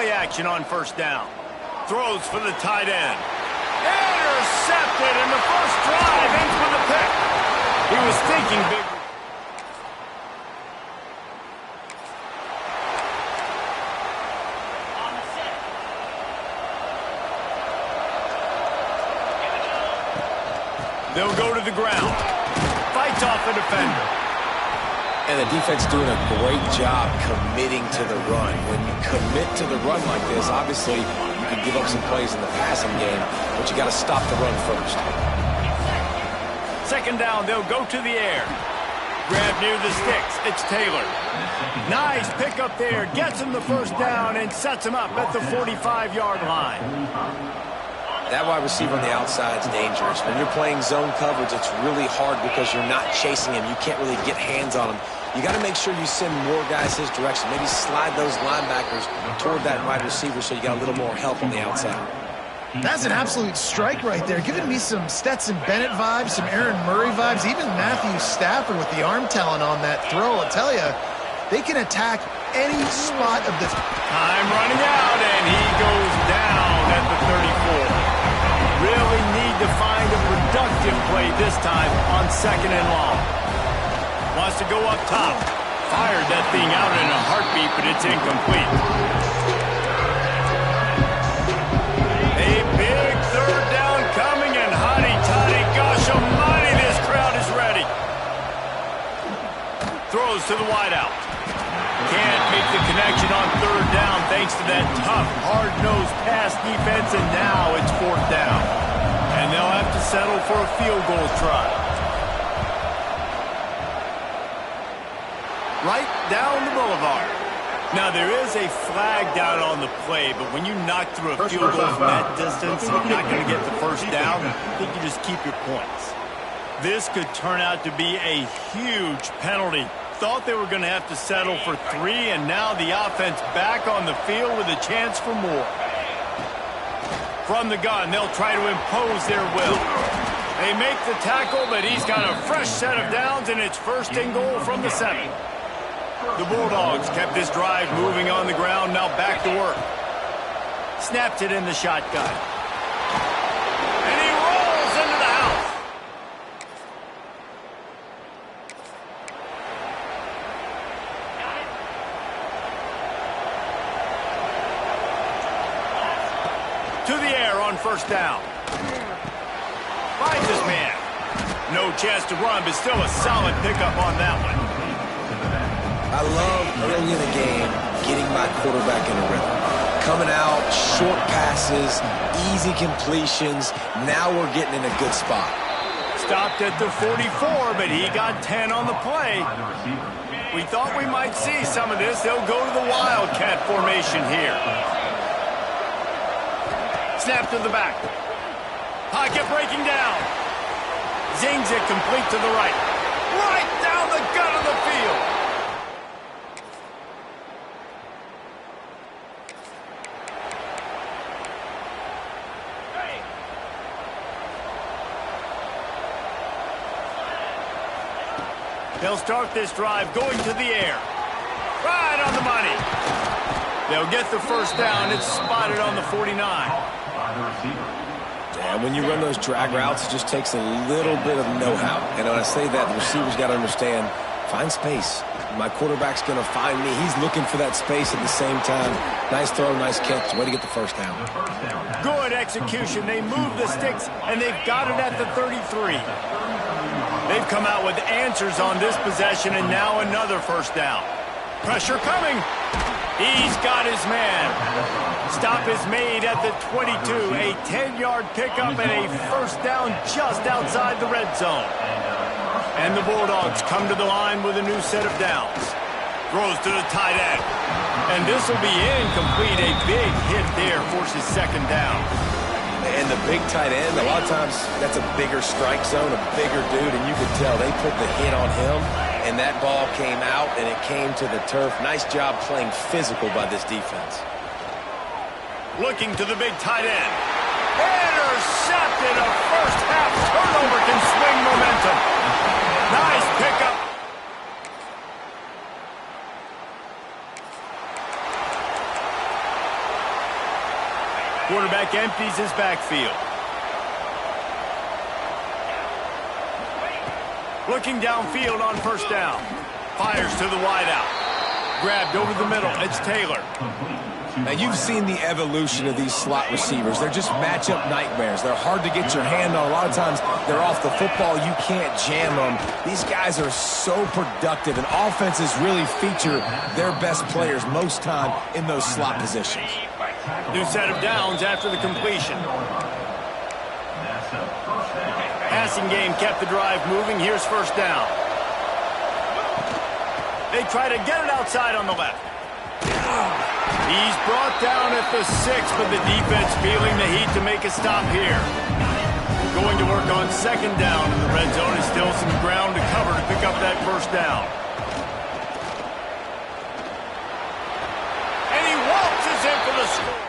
play action on first down. Throws for the tight end. Intercepted, and the first drive ends with a pick. He was thinking big. They'll go to the ground. Fights off a defender. And the defense doing a great job committing to the run. When you commit to the run like this, obviously you can give up some plays in the passing game, but you got to stop the run first. Second down, they'll go to the air. Grab near the sticks. It's Taylor. Nice pick up there. Gets him the first down and sets him up at the 45-yard line. That wide receiver on the outside is dangerous. When you're playing zone coverage, it's really hard because you're not chasing him. You can't really get hands on him. You got to make sure you send more guys his direction. Maybe slide those linebackers toward that wide receiver so you got a little more help on the outside. That's an absolute strike right there. Giving me some Stetson Bennett vibes, some Aaron Murray vibes, even Matthew Stafford with the arm talent on that throw. I'll tell you, they can attack any spot of this. Time running out, and he goes down at the 34. Really need to find a productive play this time on second and long. Wants to go up top. Fired that thing out in a heartbeat, but it's incomplete. A big third down coming, and hotty-toddy, gosh almighty, this crowd is ready. Throws to the wideout. Can't make the connection on third down thanks to that tough, hard-nosed pass defense, and now it's fourth down. And they'll have to settle for a field goal try. Right down the boulevard. Now, there is a flag down on the play, but when you knock through a field goal from that distance, you're not going to get the first down. I think you just keep your points. This could turn out to be a huge penalty. Thought they were going to have to settle for 3, and now the offense back on the field with a chance for more. From the gun, they'll try to impose their will. They make the tackle, but he's got a fresh set of downs, and it's first and goal from the 7. The Bulldogs kept this drive moving on the ground, now back to work. Snapped it in the shotgun. And he rolls into the house. To the air on first down. Finds his man. No chance to run, but still a solid pickup on that one. I love early in the game getting my quarterback in a rhythm. Coming out, short passes, easy completions. Now we're getting in a good spot. Stopped at the 44, but he got 10 on the play. We thought we might see some of this. They'll go to the Wildcat formation here. Snap to the back. Pocket breaking down. Zings it complete to the right. Right down the gut of the field. They'll start this drive going to the air. Right on the money. They'll get the first down. It's spotted on the 49. And when you run those drag routes, it just takes a little bit of know-how. And when I say that, the receiver's got to understand, find space. My quarterback's going to find me. He's looking for that space at the same time. Nice throw, nice catch. Way to get the first down. Good execution. They move the sticks, and they've got it at the 33. They've come out with answers on this possession, and now another first down. Pressure coming. He's got his man. Stop is made at the 22. A 10-yard pickup and a first down just outside the red zone. And the Bulldogs come to the line with a new set of downs. Throws to the tight end. And this will be incomplete. A big hit there forces second down. And the big tight end, a lot of times that's a bigger strike zone, a bigger dude, and you could tell they put the hit on him, and that ball came out, and it came to the turf. Nice job playing physical by this defense. Looking to the big tight end. Intercepted. A first half turnover can swing momentum. Nice pickup. Quarterback empties his backfield. Looking downfield on first down. Fires to the wideout. Grabbed over the middle. It's Taylor. Now, you've seen the evolution of these slot receivers. They're just matchup nightmares. They're hard to get your hand on. A lot of times, they're off the football. You can't jam them. These guys are so productive, and offenses really feature their best players most time in those slot positions. New set of downs after the completion. Passing game kept the drive moving. Here's first down. They try to get it outside on the left. He's brought down at the 6, but the defense feeling the heat to make a stop here. Going to work on second down in the red zone. Is still some ground to cover to pick up that first down. And he waltzes in for the score.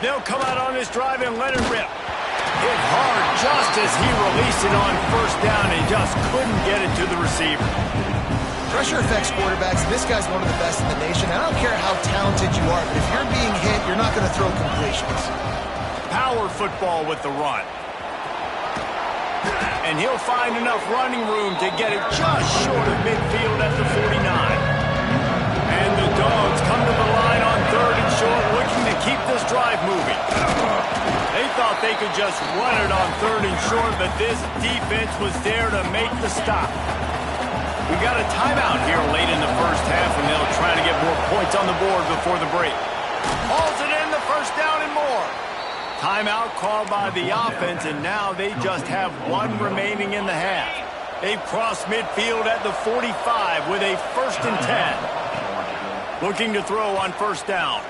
They'll come out on this drive and let it rip. Hit hard just as he released it on first down and just couldn't get it to the receiver. Pressure affects quarterbacks. This guy's one of the best in the nation. I don't care how talented you are, but if you're being hit, you're not going to throw completions. Power football with the run. And he'll find enough running room to get it just short of midfield at the 49. And the Dogs come to the line on third and short, looking to keep this drive moving. They thought they could just run it on third and short, but this defense was there to make the stop. We got a timeout here late in the first half, and they'll try to get more points on the board before the break. Hauls it in, the first down and more. Timeout called by the offense, and now they just have one remaining in the half. They've crossed midfield at the 45 with a 1st and 10. Looking to throw on first down.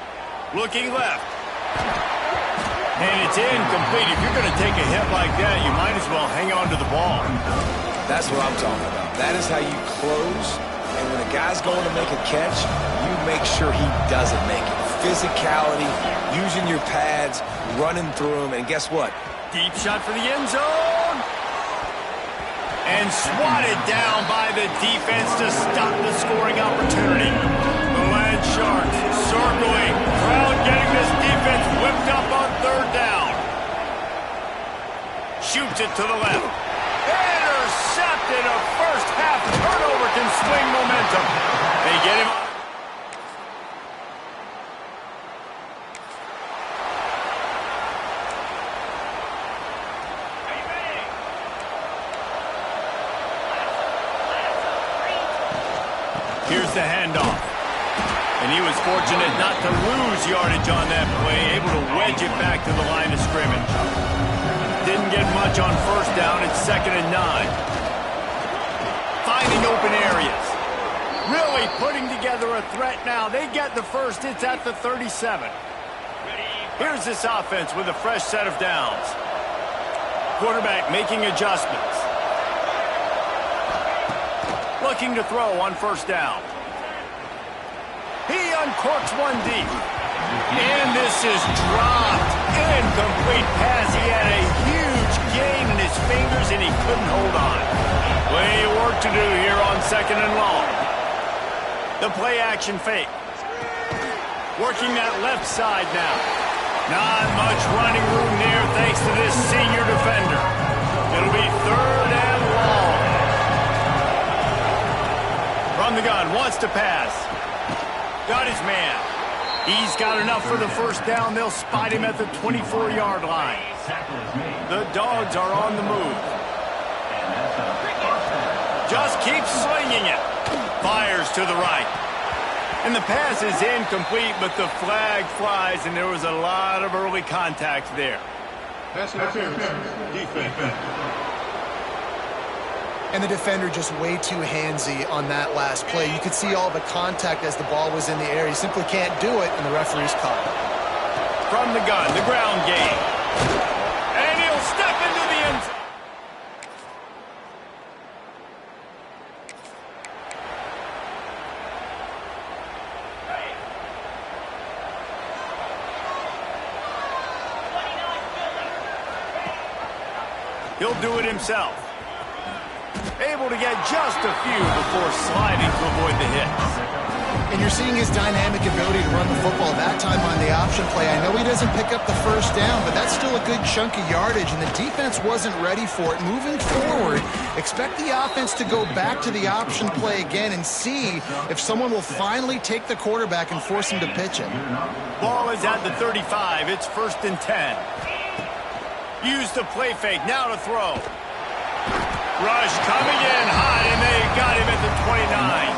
Looking left. And it's incomplete. If you're going to take a hit like that, you might as well hang on to the ball. That's what I'm talking about. That is how you close. And when a guy's going to make a catch, you make sure he doesn't make it. Physicality, using your pads, running through them, and guess what? Deep shot for the end zone. And swatted down by the defense to stop the scoring opportunity. The Land Sharks circling. Crowd getting this defense whipped up on third down. Shoots it to the left. Intercepted. A first half turnover can swing momentum. They get him. Here's the handoff. And he was fortunate not to lose yardage on that play, able to wedge it back to the line of scrimmage. Didn't get much on first down. It's 2nd and 9. Finding open areas. Really putting together a threat now. They get the first. It's at the 37. Here's this offense with a fresh set of downs. Quarterback making adjustments. Looking to throw on first down. He uncorks one deep. And this is dropped. Incomplete pass. He had a huge gain in his fingers and he couldn't hold on. Plenty of work to do here on 2nd and long. The play action fake. Working that left side now. Not much running room there thanks to this senior defender. It'll be 3rd and long. From the gun, wants to pass. Got his man. He's got enough for the first down. They'll spot him at the 24-yard line. The Dogs are on the move. Just keeps slinging it. Fires to the right. And the pass is incomplete, but the flag flies, and there was a lot of early contact there. Pass interference. Defense. And the defender just way too handsy on that last play. You could see all the contact as the ball was in the air. He simply can't do it, and the referee's caught. From the gun, the ground game. And he'll step into the end zone. He'll do it himself. Able to get just a few before sliding to avoid the hits. And you're seeing his dynamic ability to run the football that time on the option play. I know he doesn't pick up the first down, but that's still a good chunk of yardage, and the defense wasn't ready for it. Moving forward, expect the offense to go back to the option play again and see if someone will finally take the quarterback and force him to pitch it. Ball is at the 35. It's 1st and 10. Use the play fake. Now to throw. Rush coming in hot, and they got him at the 29.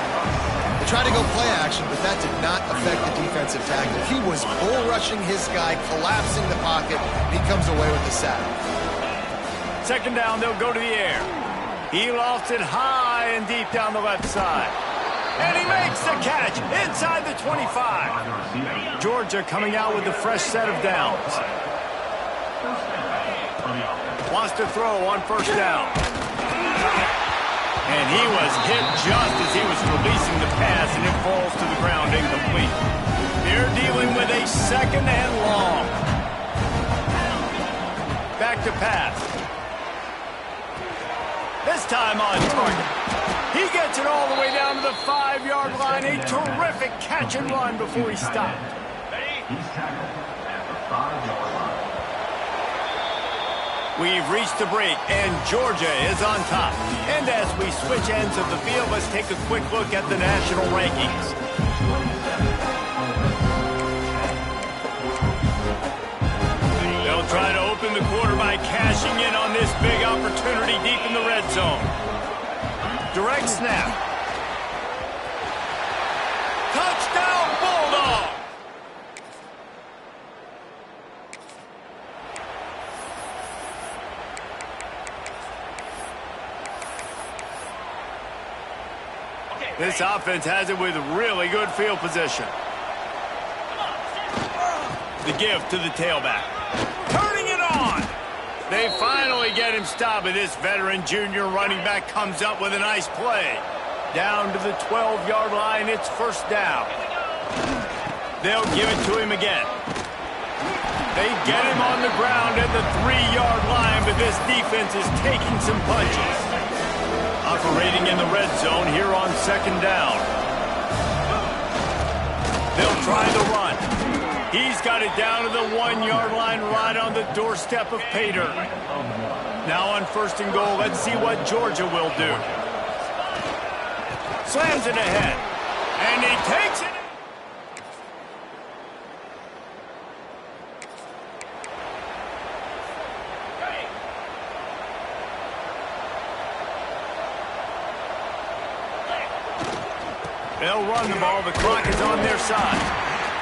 They tried to go play action, but that did not affect the defensive tackle. He was bull rushing his guy, collapsing the pocket. He comes away with the sack. 2nd down, they'll go to the air. He lofts it high and deep down the left side. And he makes the catch inside the 25. Georgia coming out with a fresh set of downs. Wants to throw on 1st down. And he was hit just as he was releasing the pass, and it falls to the ground incomplete. They're dealing with a 2nd and long. Back to pass. This time on target. He gets it all the way down to the 5-yard line. A terrific catch and run before he stopped. He's tackled at the 5-yard line. We've reached the break, and Georgia is on top. And as we switch ends of the field, let's take a quick look at the national rankings. They'll try to open the quarter by cashing in on this big opportunity deep in the red zone. Direct snap. Touchdown, Bulldog! This offense has it with really good field position. The gift to the tailback. Turning it on! They finally get him stopped, and this veteran junior running back comes up with a nice play. Down to the 12-yard line, it's 1st down. They'll give it to him again. They get him on the ground at the 3-yard line, but this defense is taking some punches. Operating in the red zone here on 2nd down. They'll try the run. He's got it down to the 1-yard line right on the doorstep of pay dirt. Now on 1st and goal, let's see what Georgia will do. Slams it ahead. And he takes it. They'll run the ball. The clock is on their side.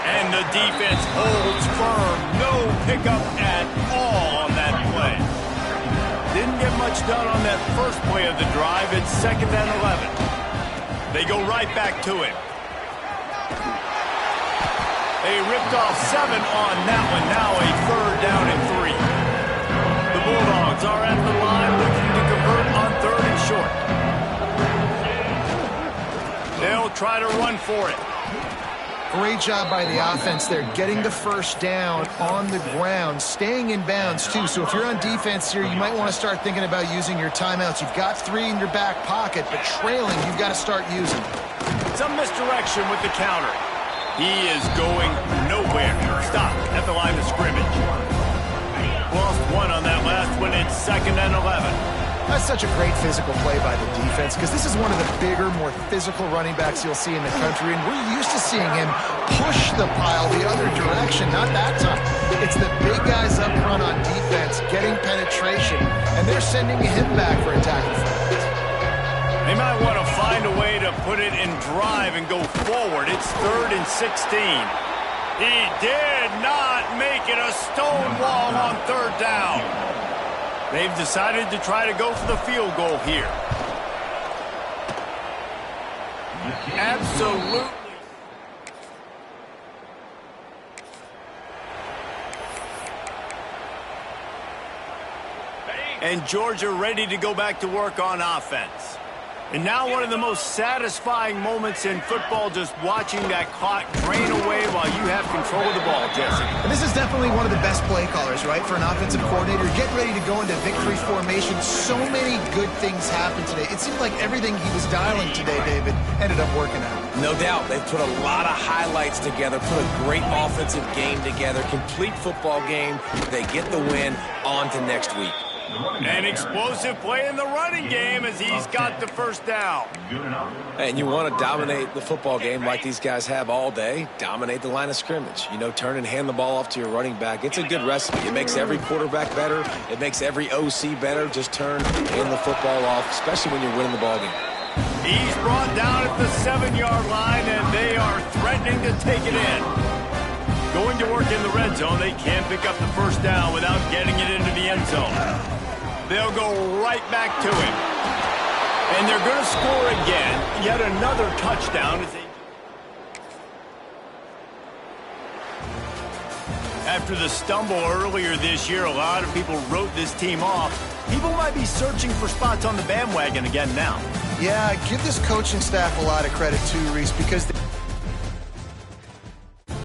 And the defense holds firm. No pickup at all on that play. Didn't get much done on that first play of the drive. It's 2nd and 11. They go right back to him. They ripped off 7 on that one. Now a 3rd down and 3. The Bulldogs are at the line looking to convert on 3rd and short. They'll try to run for it. Great job by the offense there, getting the 1st down on the ground, staying in bounds too. So if you're on defense here, you might want to start thinking about using your timeouts. You've got 3 in your back pocket, but trailing, you've got to start using. Some misdirection with the counter. He is going nowhere. Stop at the line of scrimmage. Lost 1 on that last one. It's 2nd and 11. That's such a great physical play by the defense because this is one of the bigger, more physical running backs you'll see in the country, and we're used to seeing him push the pile the other direction, not that time. It's the big guys up front on defense getting penetration, and they're sending him back for a tackle. They might want to find a way to put it in drive and go forward. It's 3rd and 16. He did not make it a stone wall on 3rd down. They've decided to try to go for the field goal here. Absolutely. And Georgia ready to go back to work on offense. And now one of the most satisfying moments in football, just watching that clock drain away while you have control of the ball, Jesse. And this is definitely one of the best play callers, right, for an offensive coordinator. Getting ready to go into victory formation. So many good things happened today. It seemed like everything he was dialing today, David, ended up working out. No doubt. They've put a lot of highlights together, put a great offensive game together, complete football game. They get the win. On to next week. An explosive play in the running game as he's got the first down. And you want to dominate the football game like these guys have all day. Dominate the line of scrimmage. You know, turn and hand the ball off to your running back. It's a good recipe. It makes every quarterback better. It makes every OC better. Just turn and hand the football off, especially when you're winning the ball game. He's brought down at the 7-yard line, and they are threatening to take it in. Going to work in the red zone, they can't pick up the first down without getting it into the end zone. They'll go right back to him. And they're going to score again. Yet another touchdown. After the stumble earlier this year, a lot of people wrote this team off. People might be searching for spots on the bandwagon again now. Yeah, give this coaching staff a lot of credit too, Reese, because